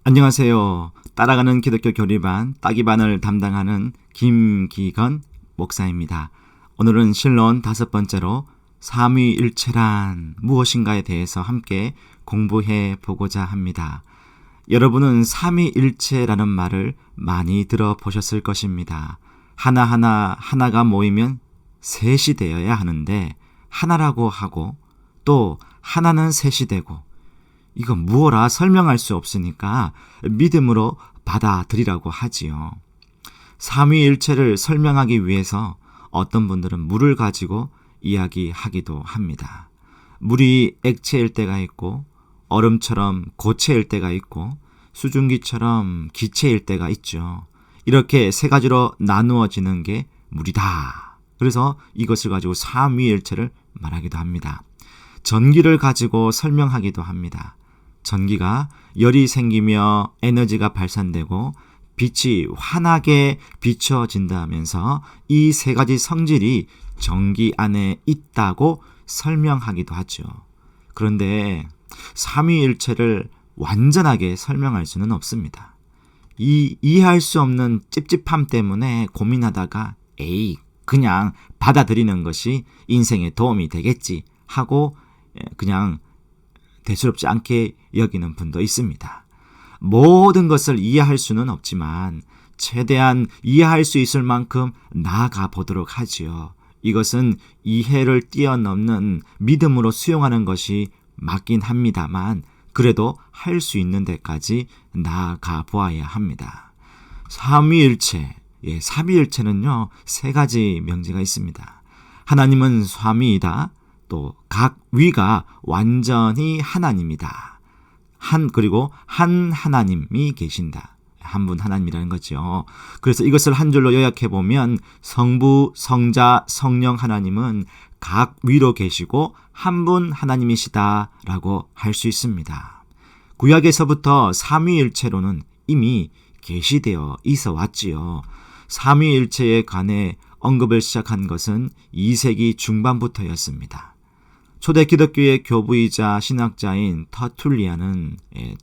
안녕하세요. 따라가는 기독교 교리반 따기반을 담당하는 김기건 목사입니다. 오늘은 실론 5번째로 삼위일체란 무엇인가에 대해서 함께 공부해 보고자 합니다. 여러분은 삼위일체라는 말을 많이 들어보셨을 것입니다. 하나가 모이면 셋이 되어야 하는데 하나라고 하고 또 하나는 셋이 되고 이거 무어라 설명할 수 없으니까 믿음으로 받아들이라고 하지요. 삼위일체를 설명하기 위해서 어떤 분들은 물을 가지고 이야기하기도 합니다. 물이 액체일 때가 있고 얼음처럼 고체일 때가 있고 수증기처럼 기체일 때가 있죠. 이렇게 세 가지로 나누어지는 게 물이다. 그래서 이것을 가지고 삼위일체를 말하기도 합니다. 전기를 가지고 설명하기도 합니다. 전기가 열이 생기며 에너지가 발산되고 빛이 환하게 비춰진다면서 이 세 가지 성질이 전기 안에 있다고 설명하기도 하죠. 그런데 삼위일체를 완전하게 설명할 수는 없습니다. 이 이해할 수 없는 찝찝함 때문에 고민하다가 그냥 받아들이는 것이 인생에 도움이 되겠지 하고 그냥 대수롭지 않게 여기는 분도 있습니다. 모든 것을 이해할 수는 없지만 최대한 이해할 수 있을 만큼 나아가 보도록 하지요. 이것은 이해를 뛰어넘는 믿음으로 수용하는 것이 맞긴 합니다만 그래도 할 수 있는 데까지 나아가 보아야 합니다. 삼위일체, 삼위일체는요 3가지 명제가 있습니다. 하나님은 삼위이다. 또 각 위가 완전히 하나님이다. 그리고 한 하나님이 계신다. 한 분 하나님이라는 거죠. 그래서 이것을 한 줄로 요약해 보면 성부, 성자, 성령 하나님은 각 위로 계시고 한 분 하나님이시다라고 할 수 있습니다. 구약에서부터 삼위일체로는 이미 계시되어 있어 왔지요. 삼위일체에 관해 언급을 시작한 것은 2세기 중반부터였습니다. 초대 기독교의 교부이자 신학자인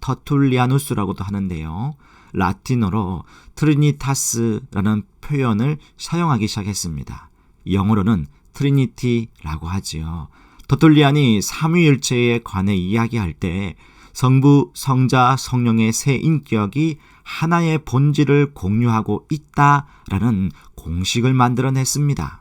터툴리아누스라고도 하는데요. 라틴어로 트리니타스라는 표현을 사용하기 시작했습니다. 영어로는 트리니티라고 하지요. 터툴리안이 삼위일체에 관해 이야기할 때 성부, 성자, 성령의 세 인격이 하나의 본질을 공유하고 있다라는 공식을 만들어냈습니다.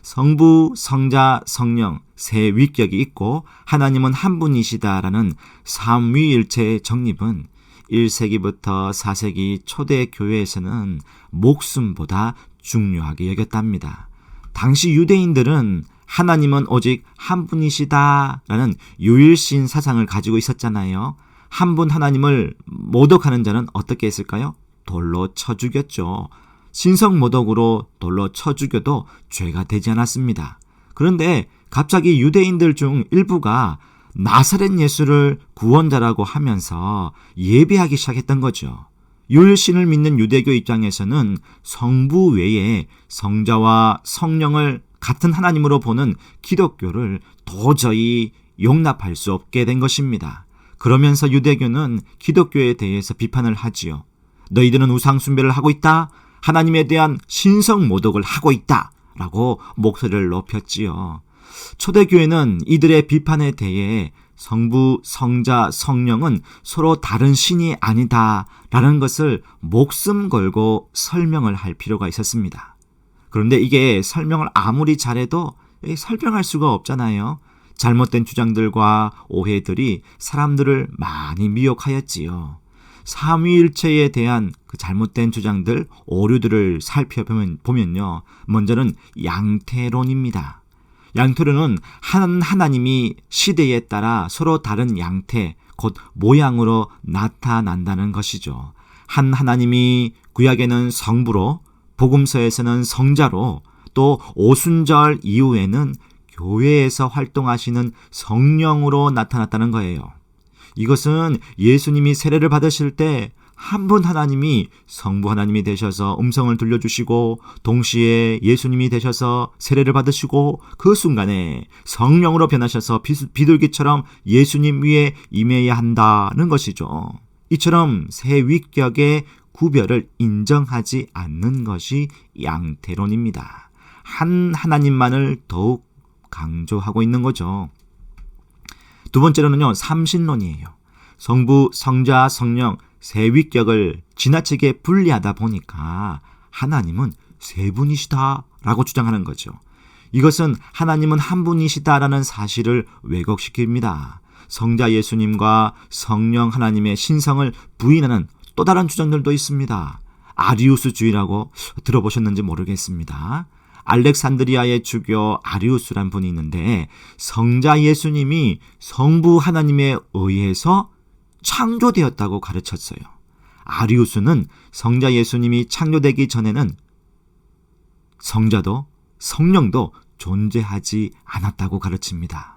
성부, 성자, 성령 세 위격이 있고 하나님은 한 분이시다라는 삼위일체의 정립은 1세기부터 4세기 초대 교회에서는 목숨보다 중요하게 여겼답니다. 당시 유대인들은 하나님은 오직 한 분이시다라는 유일신 사상을 가지고 있었잖아요. 한 분 하나님을 모독하는 자는 어떻게 했을까요? 돌로 쳐 죽였죠. 신성모독으로 돌로 쳐 죽여도 죄가 되지 않았습니다. 그런데 갑자기 유대인들 중 일부가 나사렛 예수를 구원자라고 하면서 예배하기 시작했던 거죠. 유일신을 믿는 유대교 입장에서는 성부 외에 성자와 성령을 같은 하나님으로 보는 기독교를 도저히 용납할 수 없게 된 것입니다. 그러면서 유대교는 기독교에 대해서 비판을 하지요. 너희들은 우상 숭배를 하고 있다. 하나님에 대한 신성 모독을 하고 있다. 라고 목소리를 높였지요. 초대교회는 이들의 비판에 대해 성부, 성자, 성령은 서로 다른 신이 아니다. 라는 것을 목숨 걸고 설명을 할 필요가 있었습니다. 그런데 이게 설명을 아무리 잘해도 설명할 수가 없잖아요. 잘못된 주장들과 오해들이 사람들을 많이 미혹하였지요. 삼위일체에 대한 그 잘못된 주장들, 오류들을 살펴보면요. 먼저는 양태론입니다. 양태론은 한 하나님이 시대에 따라 서로 다른 양태, 곧 모양으로 나타난다는 것이죠. 한 하나님이 구약에는 성부로, 복음서에서는 성자로, 또 오순절 이후에는 교회에서 활동하시는 성령으로 나타났다는 거예요. 이것은 예수님이 세례를 받으실 때 한 분 하나님이 성부 하나님이 되셔서 음성을 들려주시고 동시에 예수님이 되셔서 세례를 받으시고 그 순간에 성령으로 변하셔서 비둘기처럼 예수님 위에 임해야 한다는 것이죠. 이처럼 세 위격의 구별을 인정하지 않는 것이 양태론입니다. 한 하나님만을 더욱 강조하고 있는 거죠. 두 번째로는요, 삼신론이에요. 성부, 성자, 성령 세 위격을 지나치게 분리하다 보니까 하나님은 세 분이시다라고 주장하는 거죠. 이것은 하나님은 한 분이시다라는 사실을 왜곡시킵니다. 성자 예수님과 성령 하나님의 신성을 부인하는 또 다른 주장들도 있습니다. 아리우스주의라고 들어보셨는지 모르겠습니다. 알렉산드리아의 주교 아리우스란 분이 있는데 성자 예수님이 성부 하나님에 의해서 창조되었다고 가르쳤어요. 아리우스는 성자 예수님이 창조되기 전에는 성자도 성령도 존재하지 않았다고 가르칩니다.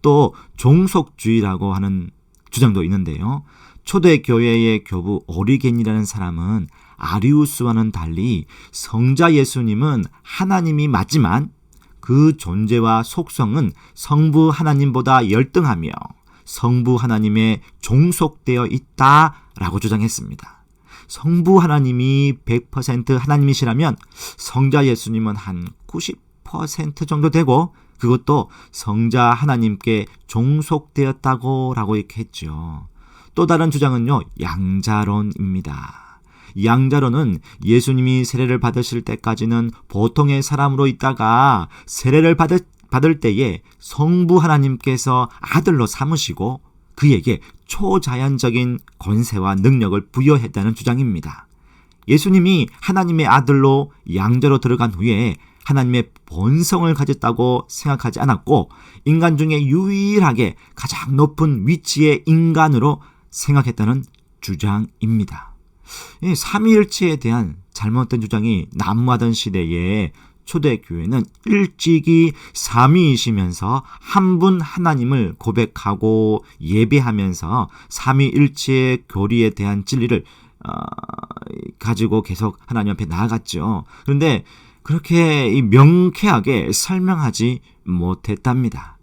또 종속주의라고 하는 주장도 있는데요. 초대교회의 교부 오리겐이라는 사람은 아리우스와는 달리 성자 예수님은 하나님이 맞지만 그 존재와 속성은 성부 하나님보다 열등하며 성부 하나님에 종속되어 있다라고 주장했습니다. 성부 하나님이 100% 하나님이시라면 성자 예수님은 한 90% 정도 되고 그것도 성자 하나님께 종속되었다고 라고 이렇게 했죠. 또 다른 주장은요, 양자론입니다. 양자론은 예수님이 세례를 받으실 때까지는 보통의 사람으로 있다가 세례를 받을 때에 성부 하나님께서 아들로 삼으시고 그에게 초자연적인 권세와 능력을 부여했다는 주장입니다. 예수님이 하나님의 아들로 양자로 들어간 후에 하나님의 본성을 가졌다고 생각하지 않았고 인간 중에 유일하게 가장 높은 위치의 인간으로 생각했다는 주장입니다. 삼위일체에 대한 잘못된 주장이 난무하던 시대에 초대교회는 일찍이 삼위이시면서 한 분 하나님을 고백하고 예배하면서 삼위일체의 교리에 대한 진리를 가지고 계속 하나님 앞에 나아갔죠. 그런데 그렇게 명쾌하게 설명하지 못했답니다.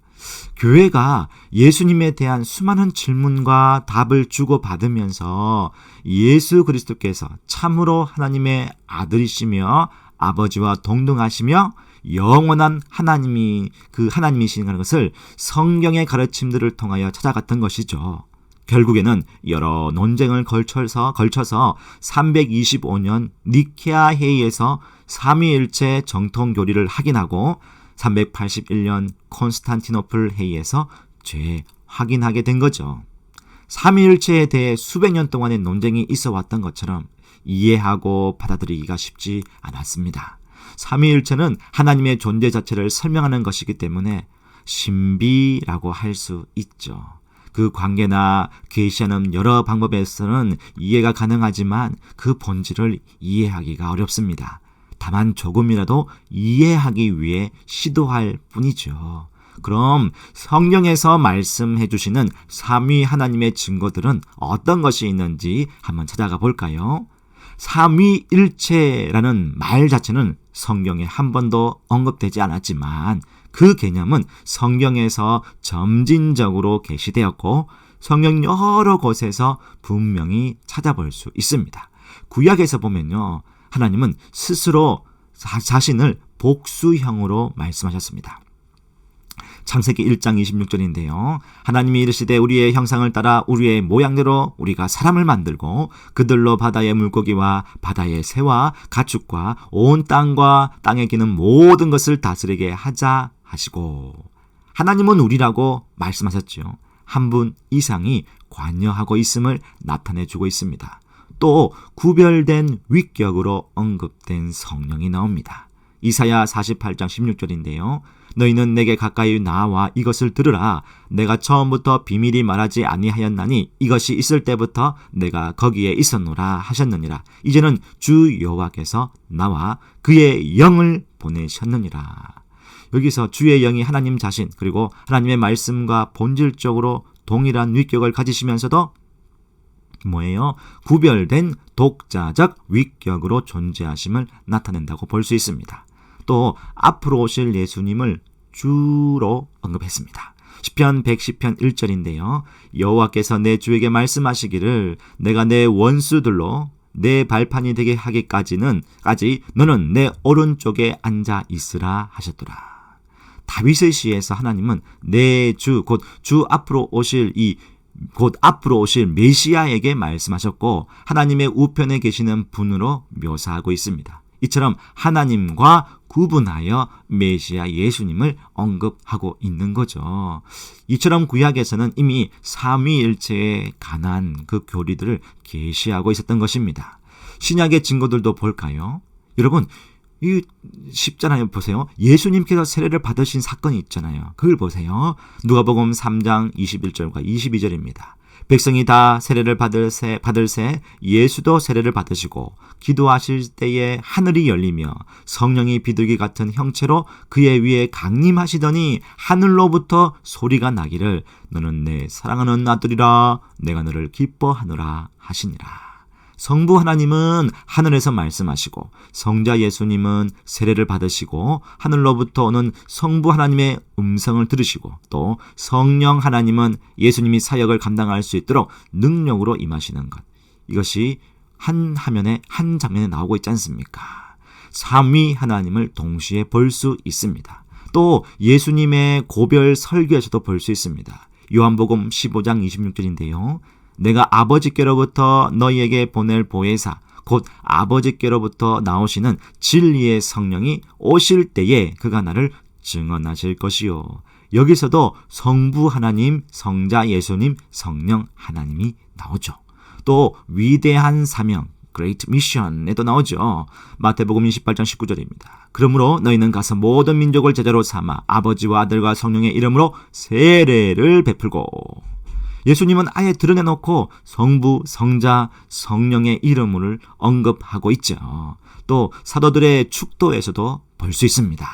교회가 예수님에 대한 수많은 질문과 답을 주고받으면서 예수 그리스도께서 참으로 하나님의 아들이시며 아버지와 동등하시며 영원한 하나님이 그 하나님이신 것을 성경의 가르침들을 통하여 찾아갔던 것이죠. 결국에는 여러 논쟁을 걸쳐서 325년 니케아 회의에서 삼위일체 정통교리를 확인하고 381년 콘스탄티노플 회의에서 재확인하게 된 거죠. 삼위일체에 대해 수백 년 동안의 논쟁이 있어 왔던 것처럼 이해하고 받아들이기가 쉽지 않았습니다. 삼위일체는 하나님의 존재 자체를 설명하는 것이기 때문에 신비라고 할 수 있죠. 그 관계나 계시하는 여러 방법에서는 이해가 가능하지만 그 본질을 이해하기가 어렵습니다. 다만 조금이라도 이해하기 위해 시도할 뿐이죠. 그럼 성경에서 말씀해 주시는 삼위 하나님의 증거들은 어떤 것이 있는지 한번 찾아가 볼까요? 삼위일체라는 말 자체는 성경에 한 번도 언급되지 않았지만 그 개념은 성경에서 점진적으로 게시되었고 성경 여러 곳에서 분명히 찾아볼 수 있습니다. 구약에서 보면요, 하나님은 스스로 자신을 복수형으로 말씀하셨습니다. 창세기 1장 26절인데요. 하나님이 이르시되 우리의 형상을 따라 우리의 모양대로 우리가 사람을 만들고 그들로 바다의 물고기와 바다의 새와 가축과 온 땅과 땅에 기는 모든 것을 다스리게 하자 하시고, 하나님은 우리라고 말씀하셨죠. 한 분 이상이 관여하고 있음을 나타내주고 있습니다. 또 구별된 위격으로 언급된 성령이 나옵니다. 이사야 48장 16절인데요. 너희는 내게 가까이 나와 이것을 들으라. 내가 처음부터 비밀이 말하지 아니하였나니 이것이 있을 때부터 내가 거기에 있었노라 하셨느니라. 이제는 주 여호와께서 나와 그의 영을 보내셨느니라. 여기서 주의 영이 하나님 자신 그리고 하나님의 말씀과 본질적으로 동일한 위격을 가지시면서도 뭐예요? 구별된 독자적 위격으로 존재하심을 나타낸다고 볼 수 있습니다. 또 앞으로 오실 예수님을 주로 언급했습니다. 시편 110편 1절인데요. 여호와께서 내 주에게 말씀하시기를 내가 내 원수들로 내 발판이 되게 하기까지는 너는 내 오른쪽에 앉아 있으라 하셨더라. 다윗의 시에서 하나님은 내 주 곧 주 앞으로 오실 곧 앞으로 오실 메시아에게 말씀하셨고 하나님의 우편에 계시는 분으로 묘사하고 있습니다. 이처럼 하나님과 구분하여 메시아 예수님을 언급하고 있는 거죠. 이처럼 구약에서는 이미 삼위일체에 관한 그 교리들을 계시하고 있었던 것입니다. 신약의 증거들도 볼까요? 여러분, 이 쉽잖아요. 보세요. 예수님께서 세례를 받으신 사건이 있잖아요. 그걸 보세요. 누가복음 3장 21절과 22절입니다. 백성이 다 세례를 받을새 예수도 세례를 받으시고 기도하실 때에 하늘이 열리며 성령이 비둘기 같은 형체로 그의 위에 강림하시더니 하늘로부터 소리가 나기를 너는 내 사랑하는 아들이라 내가 너를 기뻐하노라 하시니라. 성부 하나님은 하늘에서 말씀하시고 성자 예수님은 세례를 받으시고 하늘로부터 오는 성부 하나님의 음성을 들으시고 또 성령 하나님은 예수님이 사역을 감당할 수 있도록 능력으로 임하시는 것. 이것이 한 장면에 나오고 있지 않습니까? 삼위 하나님을 동시에 볼 수 있습니다. 또 예수님의 고별 설교에서도 볼 수 있습니다. 요한복음 15장 26절인데요. 내가 아버지께로부터 너희에게 보낼 보혜사 곧 아버지께로부터 나오시는 진리의 성령이 오실 때에 그가 나를 증언하실 것이요. 여기서도 성부 하나님, 성자 예수님, 성령 하나님이 나오죠. 또 위대한 사명 Great Mission에도 나오죠. 마태복음 28장 19절입니다. 그러므로 너희는 가서 모든 민족을 제자로 삼아 아버지와 아들과 성령의 이름으로 세례를 베풀고 예수님은 아예 드러내놓고 성부, 성자, 성령의 이름을 언급하고 있죠. 또 사도들의 축도에서도 볼 수 있습니다.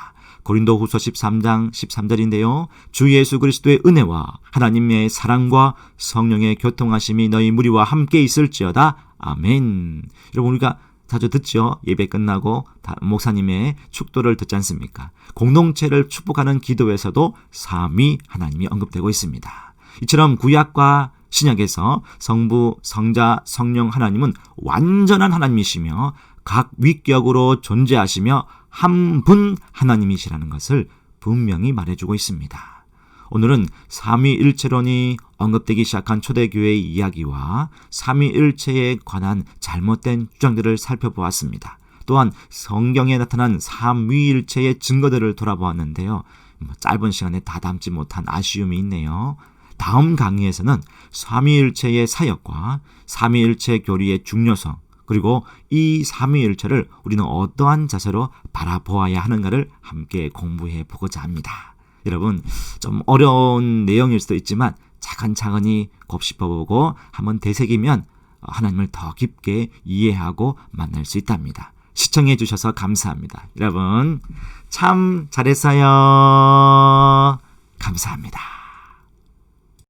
고린도후서 13장 13절인데요. 주 예수 그리스도의 은혜와 하나님의 사랑과 성령의 교통하심이 너희 무리와 함께 있을지어다. 아멘. 여러분 우리가 자주 듣죠. 예배 끝나고 목사님의 축도를 듣지 않습니까? 공동체를 축복하는 기도에서도 삼위 하나님이 언급되고 있습니다. 이처럼 구약과 신약에서 성부, 성자, 성령 하나님은 완전한 하나님이시며 각 위격으로 존재하시며 한 분 하나님이시라는 것을 분명히 말해주고 있습니다. 오늘은 삼위일체론이 언급되기 시작한 초대교회의 이야기와 삼위일체에 관한 잘못된 주장들을 살펴보았습니다. 또한 성경에 나타난 삼위일체의 증거들을 돌아보았는데요. 짧은 시간에 다 담지 못한 아쉬움이 있네요. 다음 강의에서는 삼위일체의 사역과 삼위일체 교리의 중요성 그리고 이 삼위일체를 우리는 어떠한 자세로 바라보아야 하는가를 함께 공부해 보고자 합니다. 여러분 좀 어려운 내용일 수도 있지만 차근차근히 곱씹어보고 한번 되새기면 하나님을 더 깊게 이해하고 만날 수 있답니다. 시청해 주셔서 감사합니다. 여러분 참 잘했어요. 감사합니다.